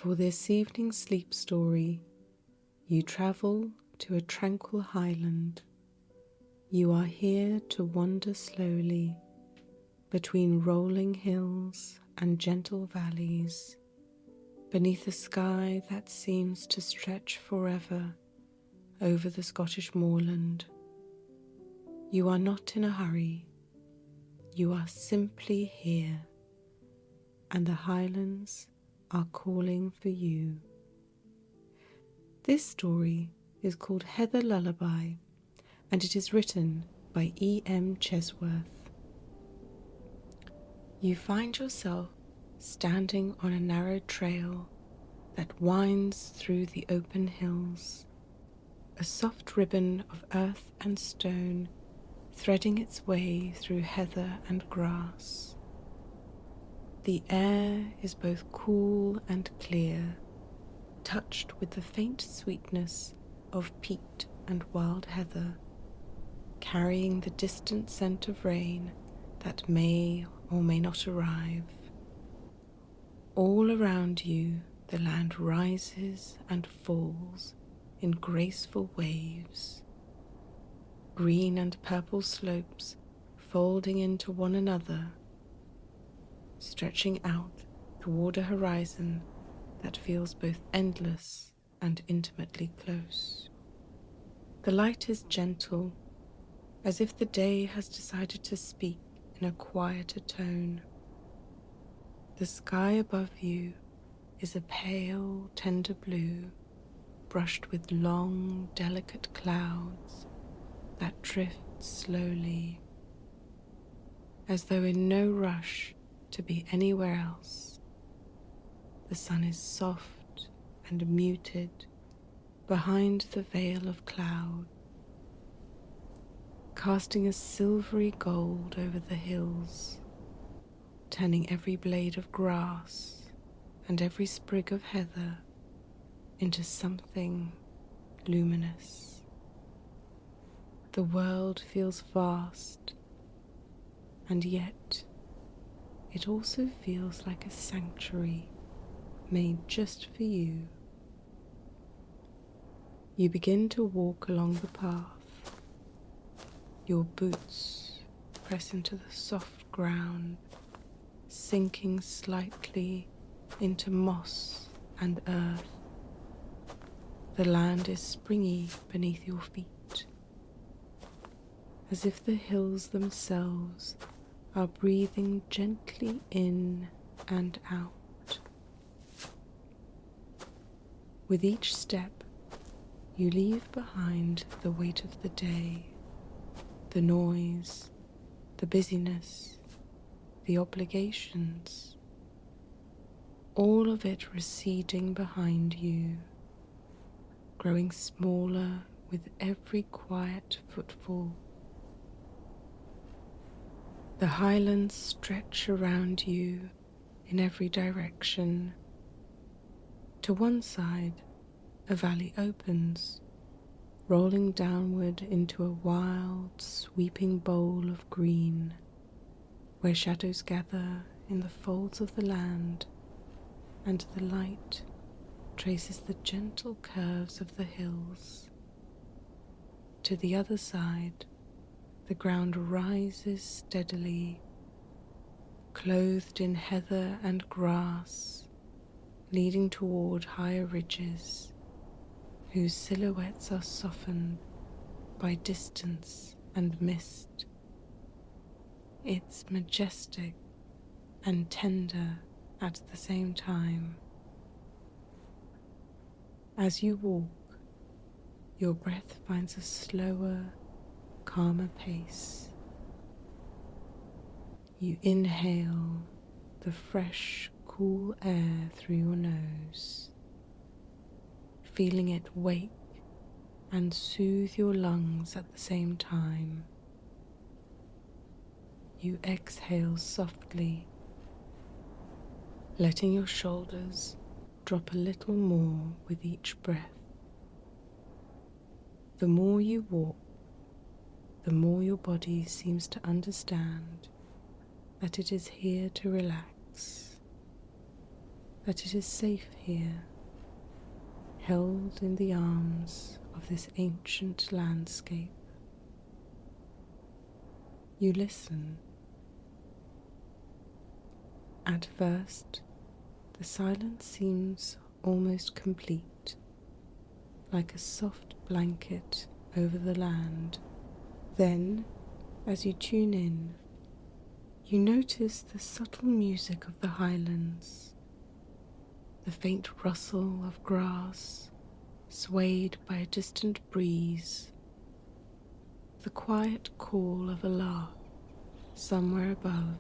For this evening's sleep story, you travel to a tranquil highland. You are here to wander slowly between rolling hills and gentle valleys, beneath a sky that seems to stretch forever over the Scottish moorland. You are not in a hurry. You are simply here, and the Highlands are calling for you. This story is called Heather Lullaby, and it is written by E.M. Chesworth. You find yourself standing on a narrow trail that winds through the open hills, a soft ribbon of earth and stone threading its way through heather and grass. The air is both cool and clear, touched with the faint sweetness of peat and wild heather, carrying the distant scent of rain that may or may not arrive. All around you, the land rises and falls in graceful waves, green and purple slopes folding into one another, stretching out toward a horizon that feels both endless and intimately close. The light is gentle, as if the day has decided to speak in a quieter tone. The sky above you is a pale, tender blue, brushed with long, delicate clouds that drift slowly, as though in no rush to be anywhere else. The sun is soft and muted behind the veil of cloud, casting a silvery gold over the hills, turning every blade of grass and every sprig of heather into something luminous. The world feels vast, and yet it also feels like a sanctuary made just for you. You begin to walk along the path. Your boots press into the soft ground, sinking slightly into moss and earth. The land is springy beneath your feet, as if the hills themselves are breathing gently in and out. With each step, you leave behind the weight of the day, the noise, the busyness, the obligations, all of it receding behind you, growing smaller with every quiet footfall. The highlands stretch around you in every direction. To one side, a valley opens, rolling downward into a wild, sweeping bowl of green, where shadows gather in the folds of the land, and the light traces the gentle curves of the hills. To the other side, the ground rises steadily, clothed in heather and grass, leading toward higher ridges, whose silhouettes are softened by distance and mist. It's majestic and tender at the same time. As you walk, your breath finds a slower, calmer pace. You inhale the fresh, cool air through your nose, feeling it wake and soothe your lungs at the same time. You exhale softly, letting your shoulders drop a little more with each breath. The more you walk, the more your body seems to understand that it is here to relax. that it is safe here, held in the arms of this ancient landscape. You listen. At first, the silence seems almost complete, like a soft blanket over the land. Then, as you tune in, you notice the subtle music of the highlands, the faint rustle of grass swayed by a distant breeze, the quiet call of a lark somewhere above,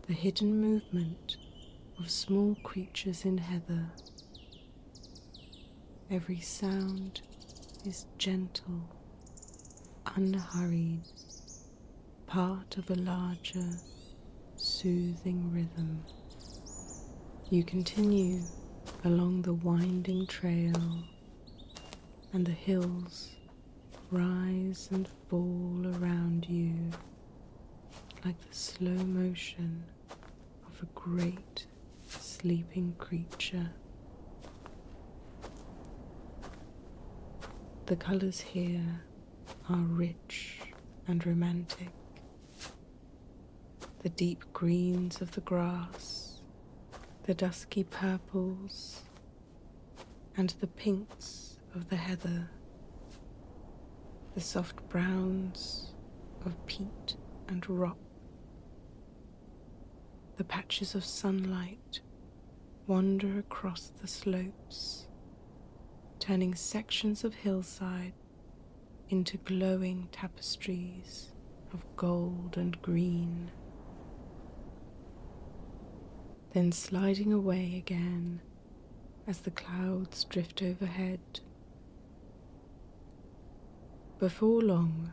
the hidden movement of small creatures in heather. Every sound is gentle, unhurried, part of a larger, soothing rhythm. You continue along the winding trail, and the hills rise and fall around you like the slow motion of a great sleeping creature. The colours here are rich and romantic. The deep greens of the grass, the dusky purples, and the pinks of the heather, the soft browns of peat and rock. The patches of sunlight wander across the slopes, turning sections of hillside into glowing tapestries of gold and green, then sliding away again as the clouds drift overhead. Before long,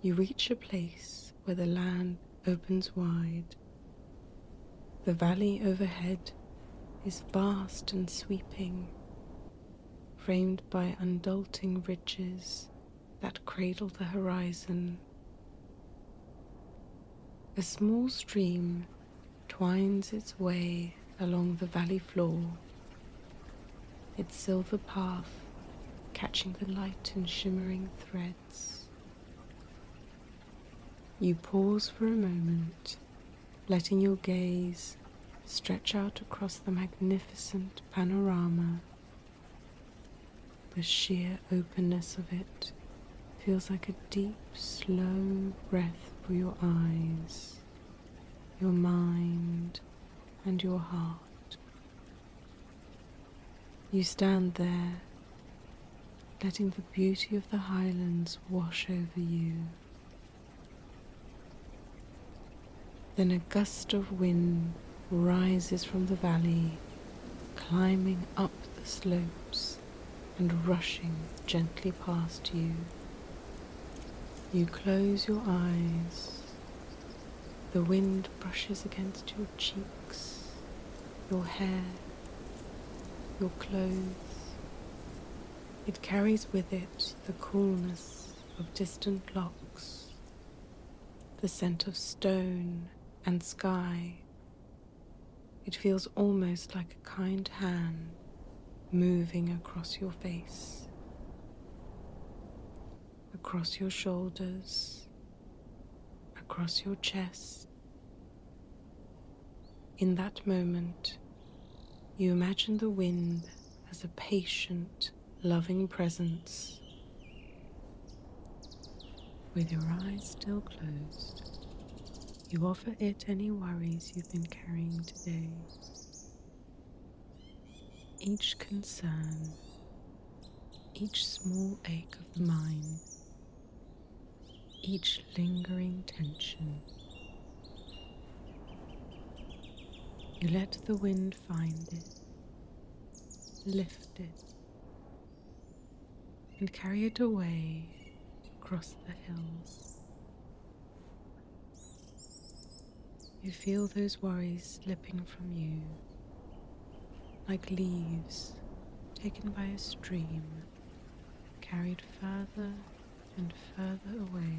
you reach a place where the land opens wide. The valley overhead is vast and sweeping, framed by undulating ridges that cradle the horizon. A small stream twines its way along the valley floor, its silver path catching the light in shimmering threads. You pause for a moment, letting your gaze stretch out across the magnificent panorama. The sheer openness of it feels like a deep, slow breath for your eyes, your mind, and your heart. You stand there, letting the beauty of the highlands wash over you. Then a gust of wind rises from the valley, climbing up the slopes and rushing gently past you. You close your eyes. The wind brushes against your cheeks, your hair, your clothes. It carries with it the coolness of distant locks, the scent of stone and sky. It feels almost like a kind hand moving across your face, across your shoulders, across your chest. In that moment, you imagine the wind as a patient, loving presence. With your eyes still closed, you offer it any worries you've been carrying today. Each concern, each small ache of the mind, each lingering tension. You let the wind find it, lift it, and carry it away across the hills. You feel those worries slipping from you, like leaves taken by a stream, carried further and further away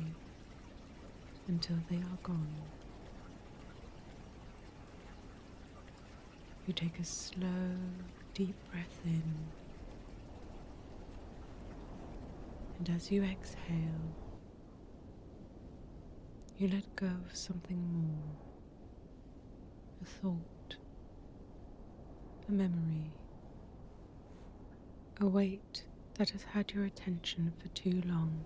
until they are gone. You take a slow, deep breath in, and as you exhale, you let go of something more, a thought, a memory, a weight that has had your attention for too long.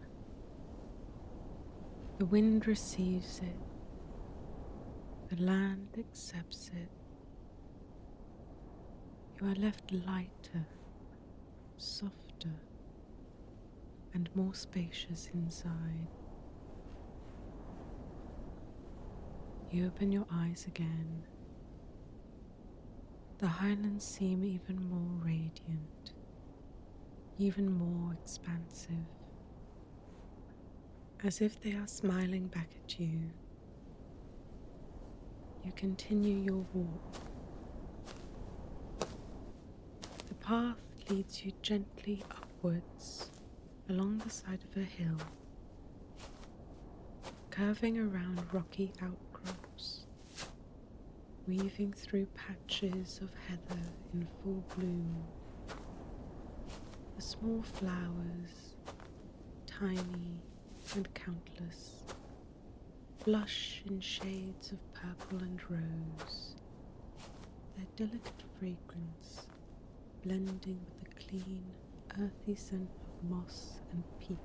The wind receives it, the land accepts it. You are left lighter, softer, and more spacious inside. You open your eyes again. The Highlands seem even more radiant, even more expansive, as if they are smiling back at you. You continue your walk. The path leads you gently upwards along the side of a hill, curving around rocky outcrops, weaving through patches of heather in full bloom. The small flowers, tiny and countless, blush in shades of purple and rose, their delicate fragrance blending with the clean, earthy scent of moss and peat.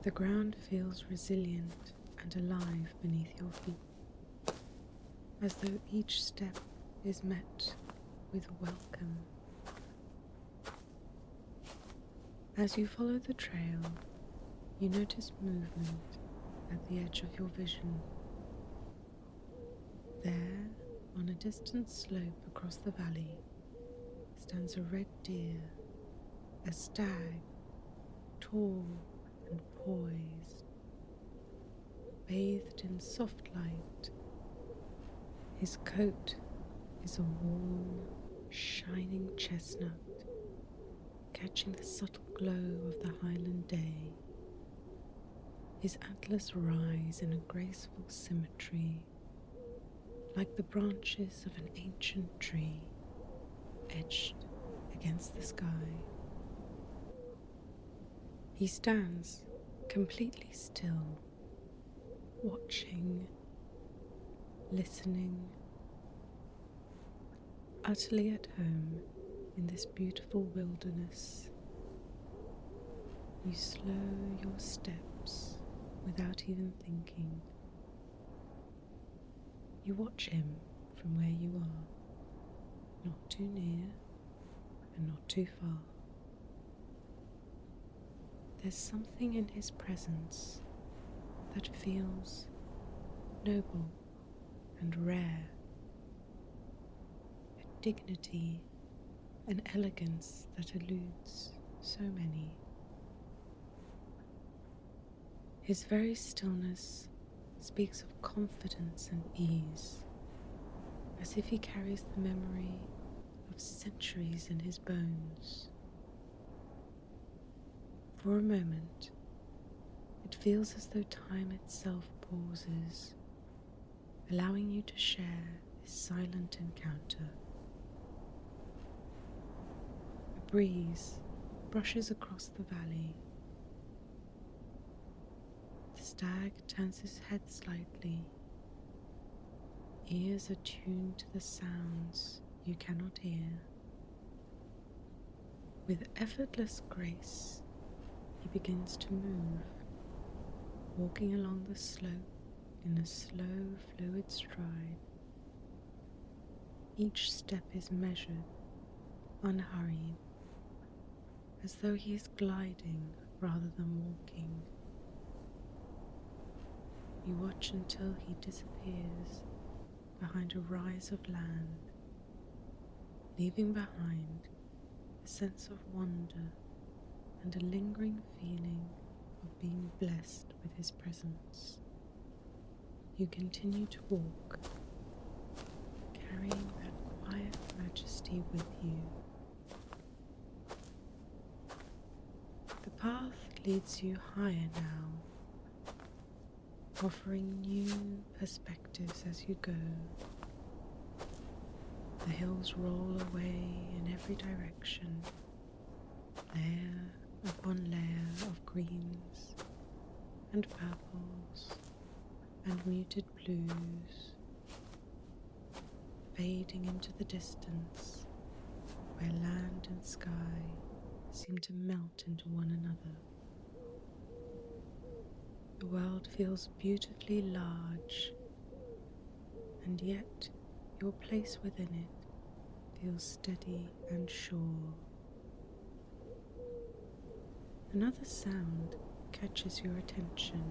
The ground feels resilient and alive beneath your feet, as though each step is met with welcome. As you follow the trail, you notice movement at the edge of your vision. There, on a distant slope across the valley, stands a red deer, a stag, tall and poised, bathed in soft light. His coat is a warm, shining chestnut, catching the subtle glow of the Highland day. His antlers rise in a graceful symmetry, like the branches of an ancient tree, etched against the sky. He stands completely still, watching, listening, utterly at home in this beautiful wilderness. You slow your steps without even thinking. You watch him from where you are, not too near and not too far. There's something in his presence that feels noble and rare, a dignity, an elegance that eludes so many. His very stillness speaks of confidence and ease, as if he carries the memory of centuries in his bones. For a moment, it feels as though time itself pauses, allowing you to share this silent encounter. A breeze brushes across the valley. The stag turns his head slightly, ears attuned to the sounds you cannot hear. With effortless grace, he begins to move, walking along the slope in a slow, fluid stride. Each step is measured, unhurried, as though he is gliding rather than walking. You watch until he disappears behind a rise of land, leaving behind a sense of wonder and a lingering feeling of being blessed with his presence. You continue to walk, carrying that quiet majesty with you. The path leads you higher now, offering new perspectives as you go. The hills roll away in every direction, layer upon layer of greens and purples and muted blues, fading into the distance where land and sky seem to melt into one another. The world feels beautifully large, and yet your place within it feels steady and sure. Another sound catches your attention,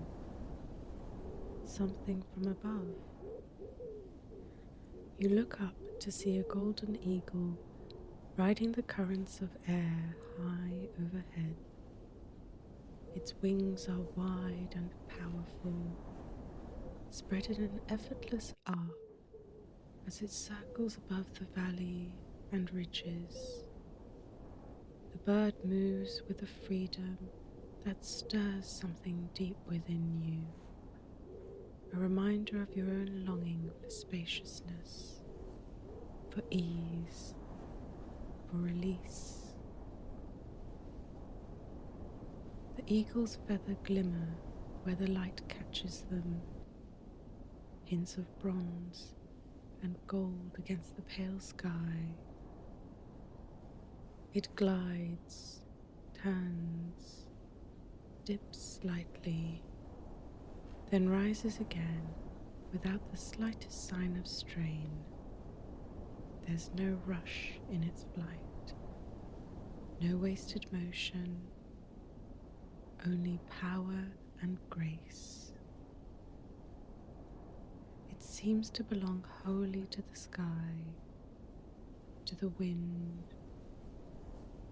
something from above. You look up to see a golden eagle riding the currents of air high overhead. Its wings are wide and powerful, spread in an effortless arc as it circles above the valley and ridges. The bird moves with a freedom that stirs something deep within you, a reminder of your own longing for spaciousness, for ease, for release. The eagle's feather glimmer where the light catches them, hints of bronze and gold against the pale sky. It glides, turns, dips slightly, then rises again without the slightest sign of strain. There's no rush in its flight, no wasted motion, only power and grace. It seems to belong wholly to the sky, to the wind,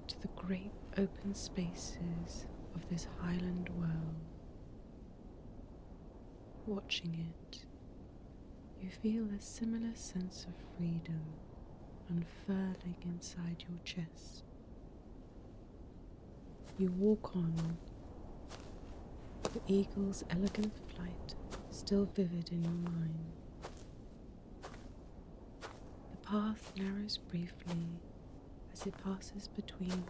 to the great open spaces of this highland world. Watching it, you feel a similar sense of freedom unfurling inside your chest. You walk on, the eagle's elegant flight still vivid in your mind. The path narrows briefly as it passes between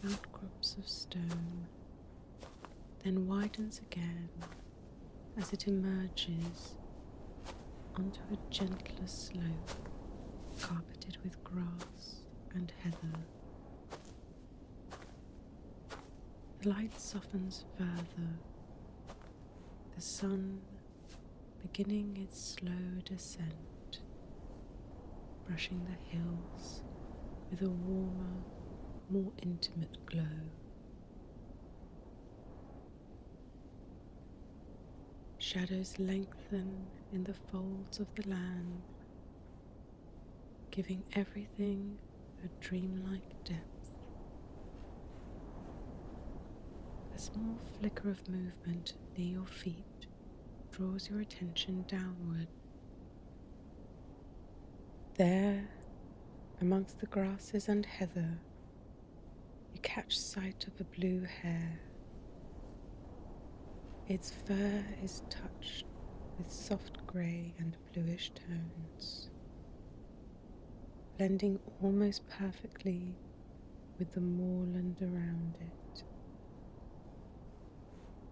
outcrops of stone, then widens again as it emerges onto a gentler slope carpeted with grass and heather. The light softens further, the sun beginning its slow descent, brushing the hills with a warmer, more intimate glow. Shadows lengthen in the folds of the land, giving everything a dreamlike depth. A small flicker of movement near your feet draws your attention downward. There, amongst the grasses and heather, you catch sight of a blue hare. Its fur is touched with soft grey and bluish tones, blending almost perfectly with the moorland around it.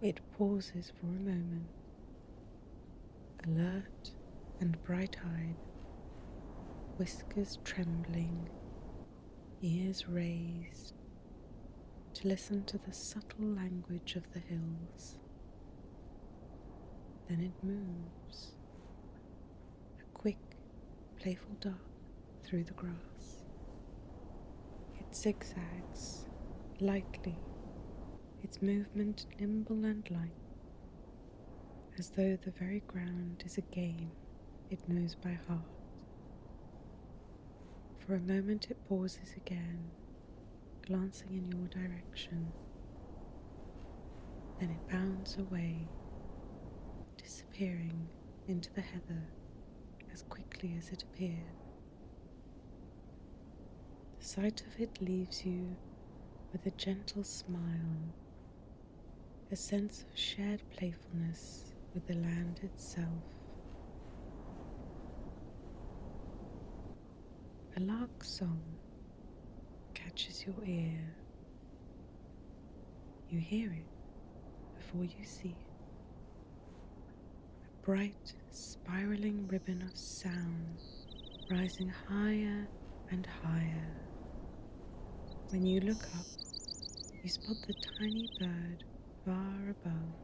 It pauses for a moment, alert and bright-eyed, whiskers trembling, ears raised, to listen to the subtle language of the hills. Then it moves, a quick, playful dart through the grass. It zigzags lightly, its movement nimble and light, as though the very ground is a game it knows by heart. For a moment it pauses again, glancing in your direction. Then it bounds away, disappearing into the heather as quickly as it appeared. The sight of it leaves you with a gentle smile, a sense of shared playfulness with the land itself. A lark song catches your ear. You hear it before you see it. A bright, spiraling ribbon of sound rising higher and higher. When you look up, you spot the tiny bird far above,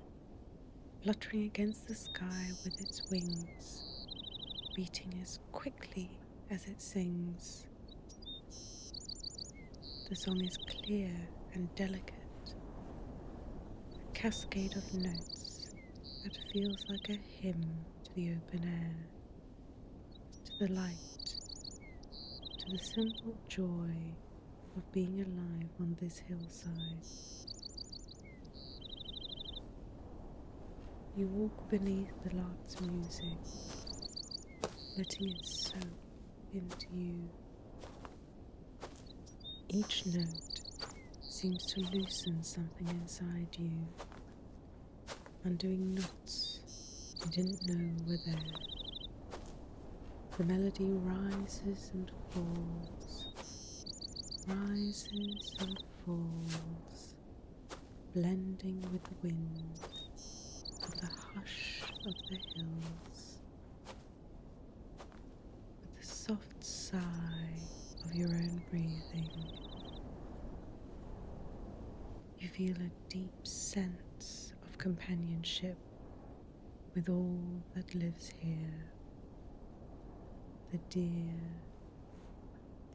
fluttering against the sky with its wings, beating as quickly as it sings. The song is clear and delicate, a cascade of notes that feels like a hymn to the open air, to the light, to the simple joy of being alive on this hillside. You walk beneath the lark's music, letting it soak into you. Each note seems to loosen something inside you, undoing knots you didn't know were there. The melody rises and falls, rises and falls, blending with the wind and the hush of the hills. With the soft sigh of your own breathing, you feel a deep sense of companionship with all that lives here. The deer,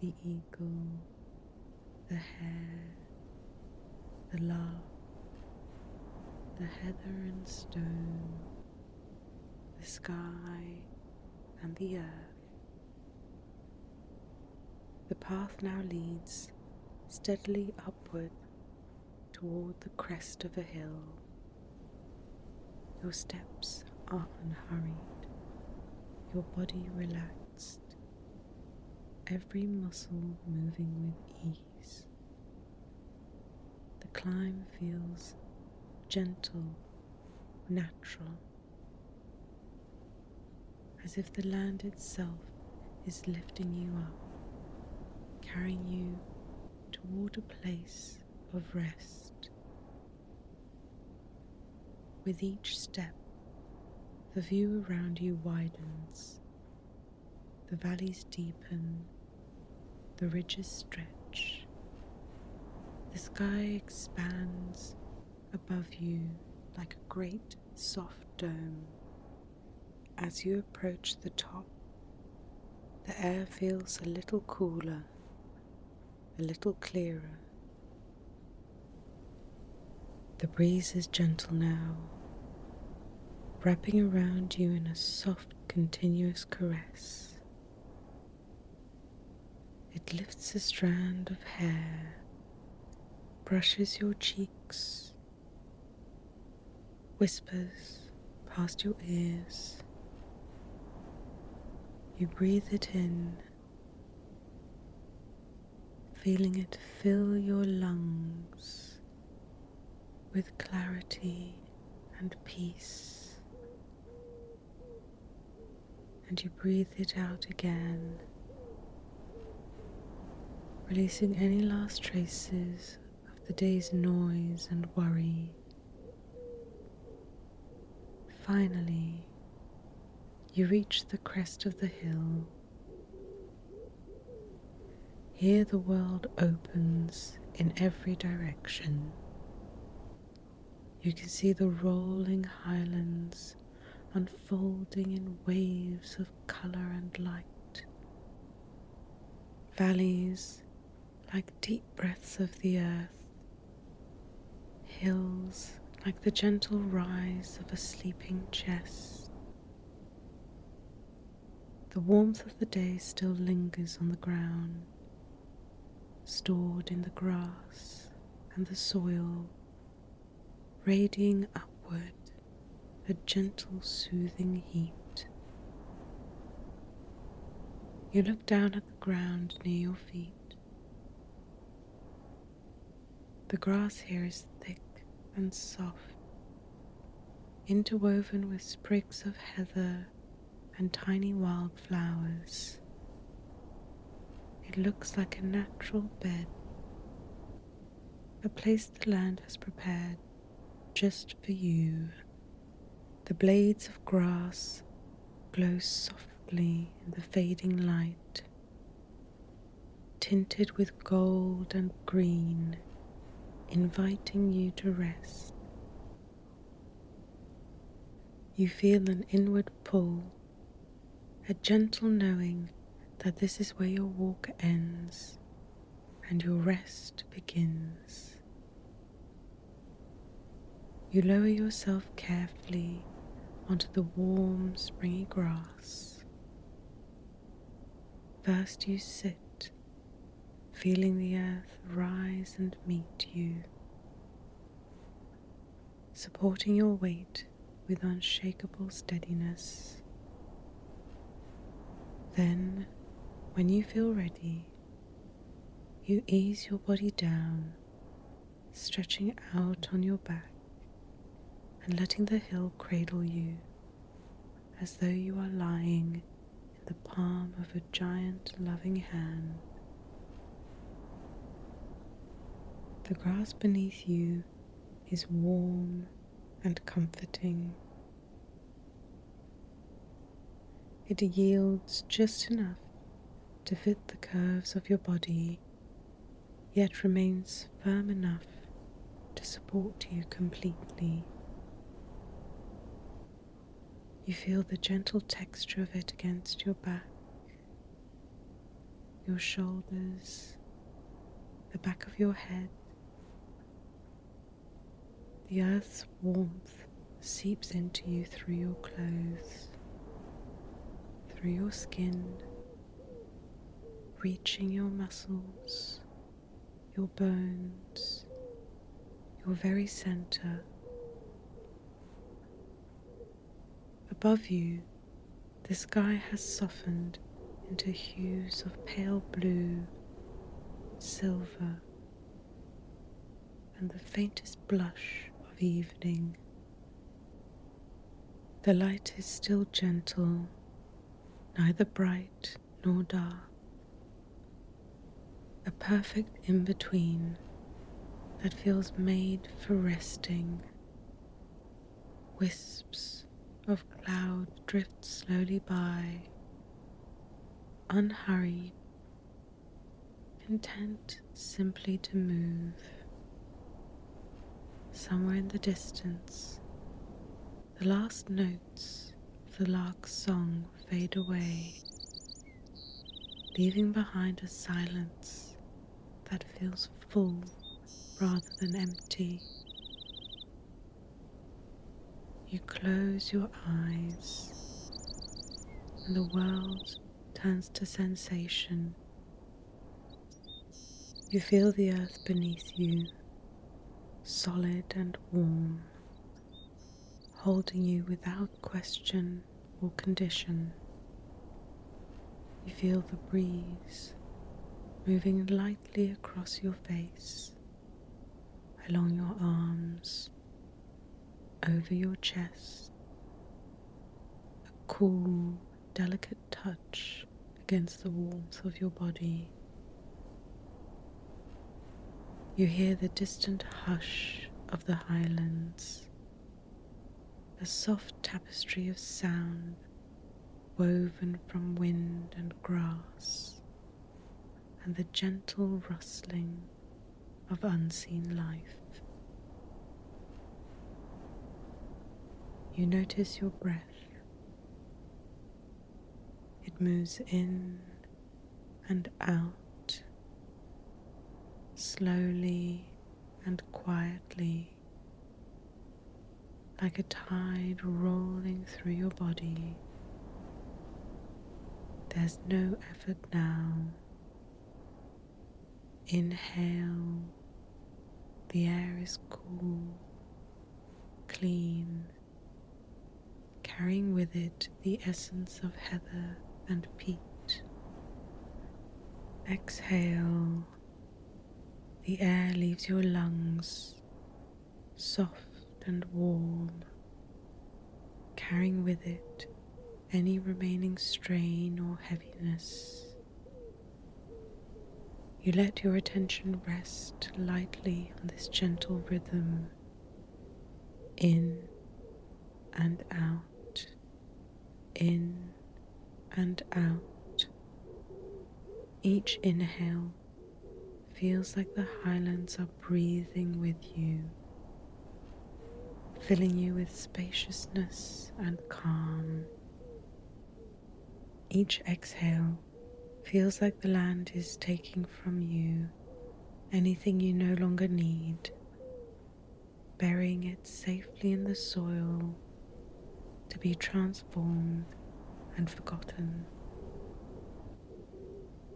the eagle, the hare, the lark, the heather and stone, the sky and the earth. The path now leads steadily upward toward the crest of a hill. Your steps are unhurried, your body relaxed, every muscle moving with ease. The climb feels gentle, natural, as if the land itself is lifting you up, carrying you toward a place of rest. With each step, the view around you widens, the valleys deepen, the ridges stretch, the sky expands above you like a great soft dome. As you approach the top, the air feels a little cooler, a little clearer. The breeze is gentle now, wrapping around you in a soft, continuous caress. It lifts a strand of hair, brushes your cheeks, whispers past your ears. You breathe it in, feeling it fill your lungs with clarity and peace. And you breathe it out again, releasing any last traces of the day's noise and worry. Finally, you reach the crest of the hill. Here the world opens in every direction. You can see the rolling highlands unfolding in waves of colour and light. Valleys like deep breaths of the earth. Hills like the gentle rise of a sleeping chest. The warmth of the day still lingers on the ground, stored in the grass and the soil, radiating upward a gentle, soothing heat. You look down at the ground near your feet. The grass here is thick and soft, interwoven with sprigs of heather and tiny wildflowers. It looks like a natural bed, a place the land has prepared just for you. The blades of grass glow softly in the fading light, tinted with gold and green, inviting you to rest. You feel an inward pull, a gentle knowing that this is where your walk ends and your rest begins. You lower yourself carefully onto the warm, springy grass. First you sit, feeling the earth rise and meet you, supporting your weight with unshakable steadiness. Then, when you feel ready, you ease your body down, stretching out on your back and letting the hill cradle you as though you are lying in the palm of a giant loving hand. The grass beneath you is warm and comforting. It yields just enough to fit the curves of your body, yet remains firm enough to support you completely. You feel the gentle texture of it against your back, your shoulders, the back of your head. The earth's warmth seeps into you through your clothes, through your skin, reaching your muscles, your bones, your very center. Above you, the sky has softened into hues of pale blue, silver, and the faintest blush of evening. The light is still gentle, neither bright nor dark, a perfect in-between that feels made for resting. Wisps of cloud drift slowly by, unhurried, content simply to move. Somewhere in the distance, the last notes of the lark's song fade away, leaving behind a silence that feels full rather than empty. You close your eyes, and the world turns to sensation. You feel the earth beneath you, solid and warm, holding you without question or condition. You feel the breeze moving lightly across your face, along your arms, over your chest, a cool, delicate touch against the warmth of your body. You hear the distant hush of the Highlands, a soft tapestry of sound woven from wind and grass, and the gentle rustling of unseen life. You notice your breath. It moves in and out, slowly and quietly, like a tide rolling through your body. There's no effort now. Inhale. The air is cool, clean, carrying with it the essence of heather and peat. Exhale. The air leaves your lungs soft and warm, carrying with it any remaining strain or heaviness. You let your attention rest lightly on this gentle rhythm, in and out, in and out. Each inhale feels like the Highlands are breathing with you, filling you with spaciousness and calm. Each exhale feels like the land is taking from you anything you no longer need, burying it safely in the soil to be transformed and forgotten.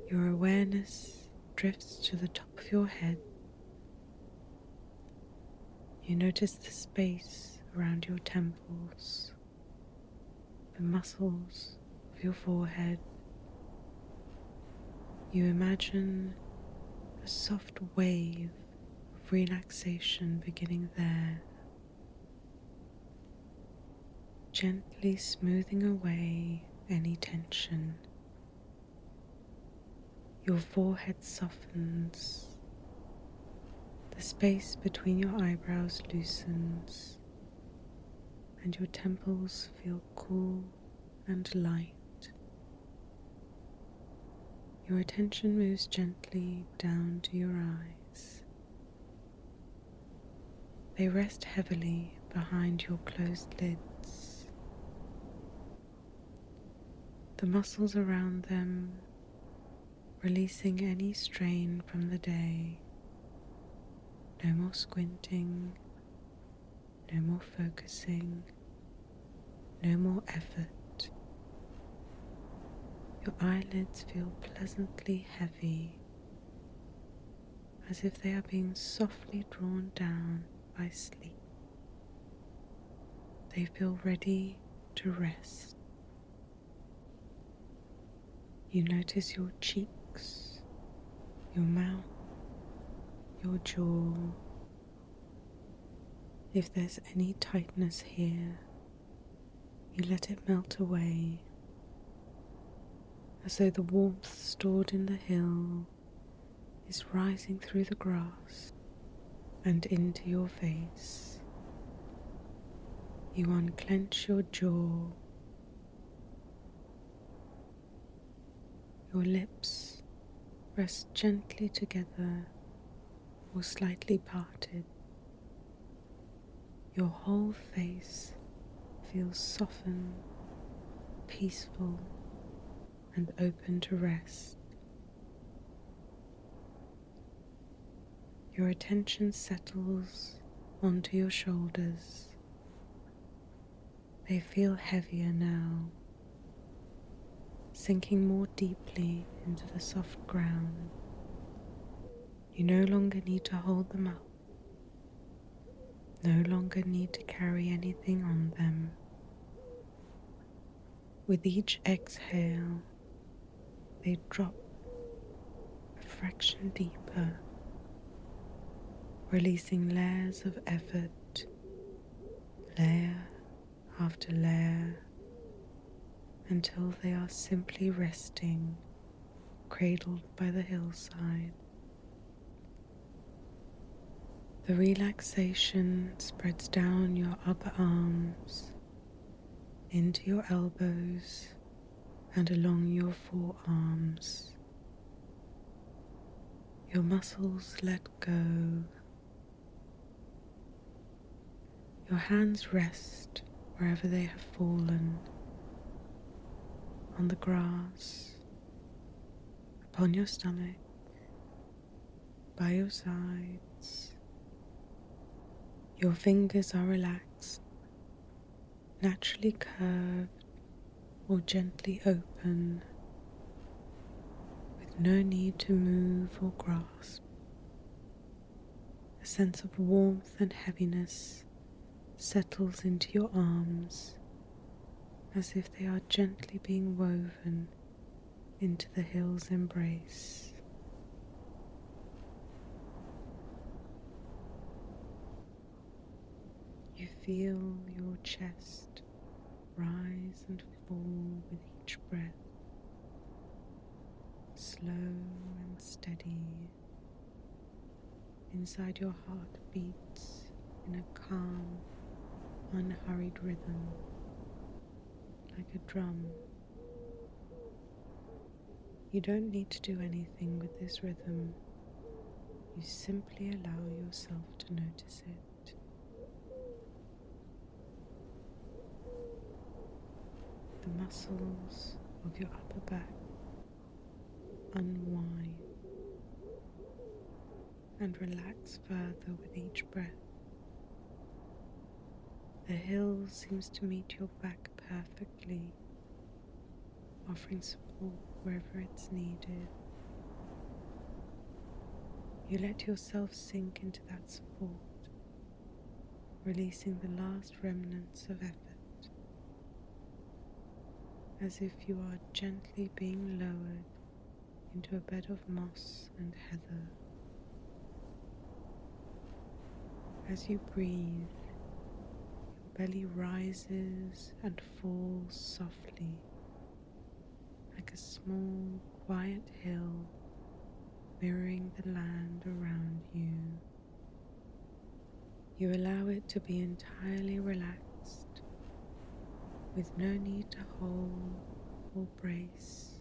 Your awareness drifts to the top of your head. You notice the space around your temples, the muscles of your forehead. You imagine a soft wave of relaxation beginning there, gently smoothing away any tension. Your forehead softens, the space between your eyebrows loosens, and your temples feel cool and light. Your attention moves gently down to your eyes. They rest heavily behind your closed lids. The muscles around them releasing any strain from the day. No more squinting, no more focusing, no more effort. Your eyelids feel pleasantly heavy, as if they are being softly drawn down by sleep. They feel ready to rest. You notice your cheeks, your mouth, your jaw. If there's any tightness here, you let it melt away, as though the warmth stored in the hill is rising through the grass and into your face. You unclench your jaw. Your lips rest gently together or slightly parted. Your whole face feels softened, peaceful, and open to rest. Your attention settles onto your shoulders. They feel heavier now, sinking more deeply into the soft ground. You no longer need to hold them up, no longer need to carry anything on them. With each exhale, they drop a fraction deeper, releasing layers of effort, layer after layer, until they are simply resting, cradled by the hillside. The relaxation spreads down your upper arms, into your elbows, and along your forearms. Your muscles let go. Your hands rest wherever they have fallen, on the grass, upon your stomach, by your sides. Your fingers are relaxed, naturally curved or gently open, with no need to move or grasp. A sense of warmth and heaviness settles into your arms, as if they are gently being woven into the hill's embrace. You feel your chest rise and fall with each breath. slow and steady. Inside your heart beats in a calm, unhurried rhythm, like a drum. You don't need to do anything with this rhythm. You simply allow yourself to notice it. The muscles of your upper back unwind and relax further with each breath. The hill seems to meet your back perfectly, offering support wherever it's needed. You let yourself sink into that support, releasing the last remnants of effort, as if you are gently being lowered into a bed of moss and heather. As you breathe, your belly rises and falls softly, like a small, quiet hill mirroring the land around you. You allow it to be entirely relaxed, with no need to hold or brace.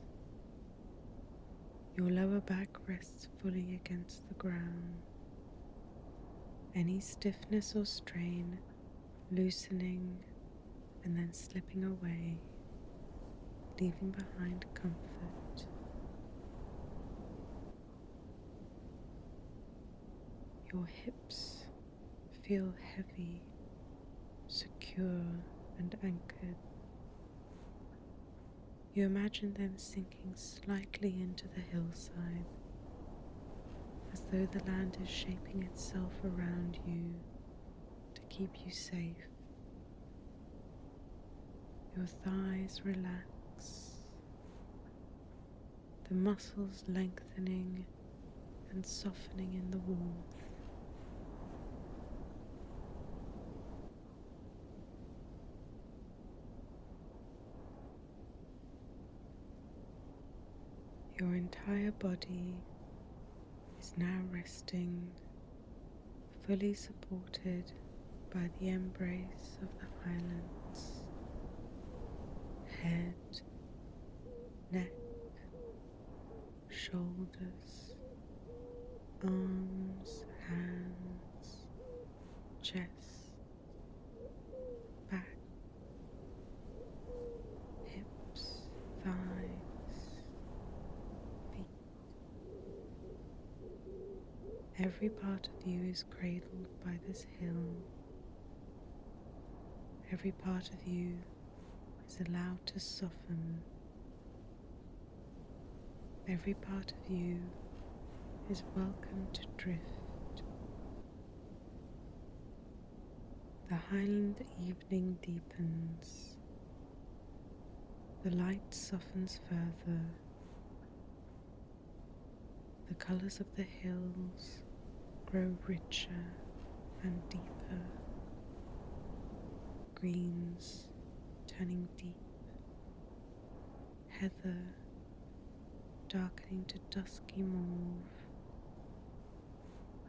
Your lower back rests fully against the ground, any stiffness or strain loosening and then slipping away, leaving behind comfort. Your hips feel heavy, secure and anchored. You imagine them sinking slightly into the hillside, as though the land is shaping itself around you to keep you safe. Your thighs relax, the muscles lengthening and softening in the warmth. Your entire body is now resting, fully supported by the embrace of the Highlands. Head, neck, shoulders, arms, hands, chest, back, hips, thighs, feet. Every part of you is cradled by this hill. Every part of you is allowed to soften. Every part of you is welcome to drift. The Highland evening deepens. The light softens further. The colours of the hills grow richer and deeper. Greens turning deep. Heather darkening to dusky mauve.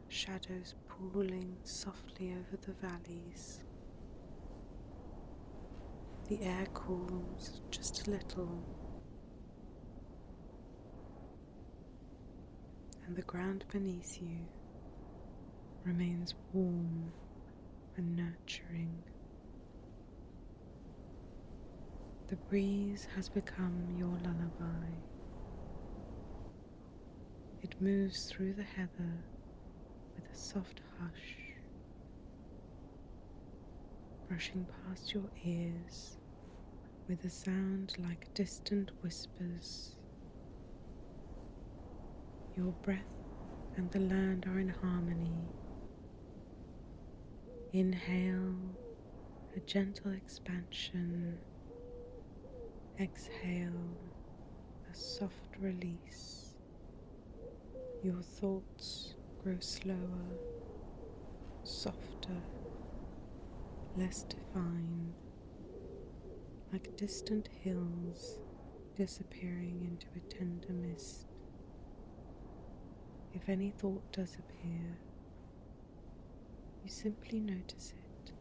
Shadows pooling softly over the valleys. The air cools just a little, and the ground beneath you remains warm and nurturing. The breeze has become your lullaby. It moves through the heather with a soft hush, brushing past your ears with a sound like distant whispers. Your breath and the land are in harmony. Inhale, a gentle expansion. Exhale, a soft release. Your thoughts grow slower, softer, less defined, like distant hills disappearing into a tender mist. if any thought does appear, you simply notice it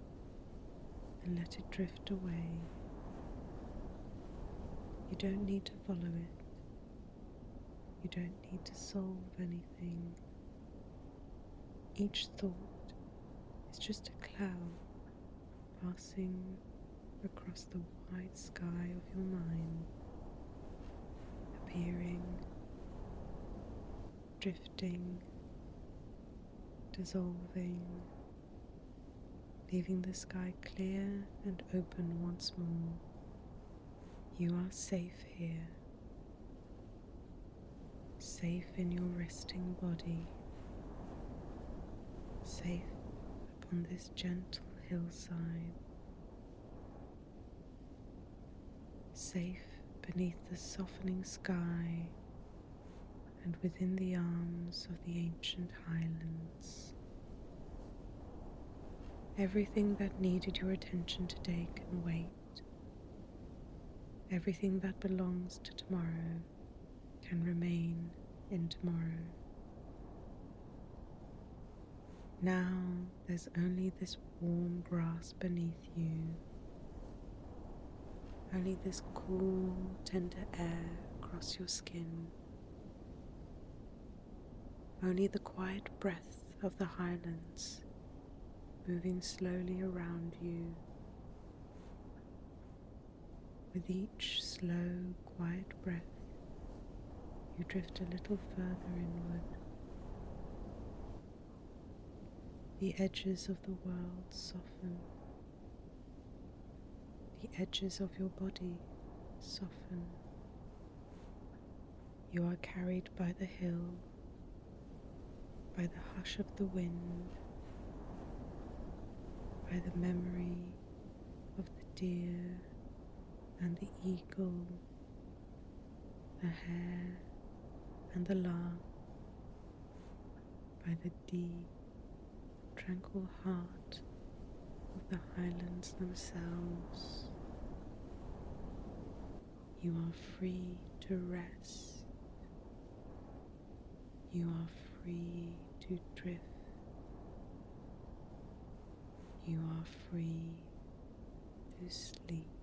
and let it drift away. You don't need to follow it. You don't need to solve anything. Each thought is just a cloud passing across the wide sky of your mind, appearing, drifting, dissolving, leaving the sky clear and open once more. You are safe here, safe in your resting body, safe upon this gentle hillside, safe beneath the softening sky and within the arms of the ancient highlands. Everything that needed your attention today can wait. Everything that belongs to tomorrow can remain in tomorrow. Now there's only this warm grass beneath you, only this cool, tender air across your skin, only the quiet breath of the highlands moving slowly around you. With each slow, quiet breath, you drift a little further inward. The edges of the world soften. The edges of your body soften. You are carried by the hill, by the hush of the wind, by the memory of the deer and the eagle, the hare and the lark, by the deep, tranquil heart of the highlands themselves. You are free to rest. You are free to drift. You are free to sleep.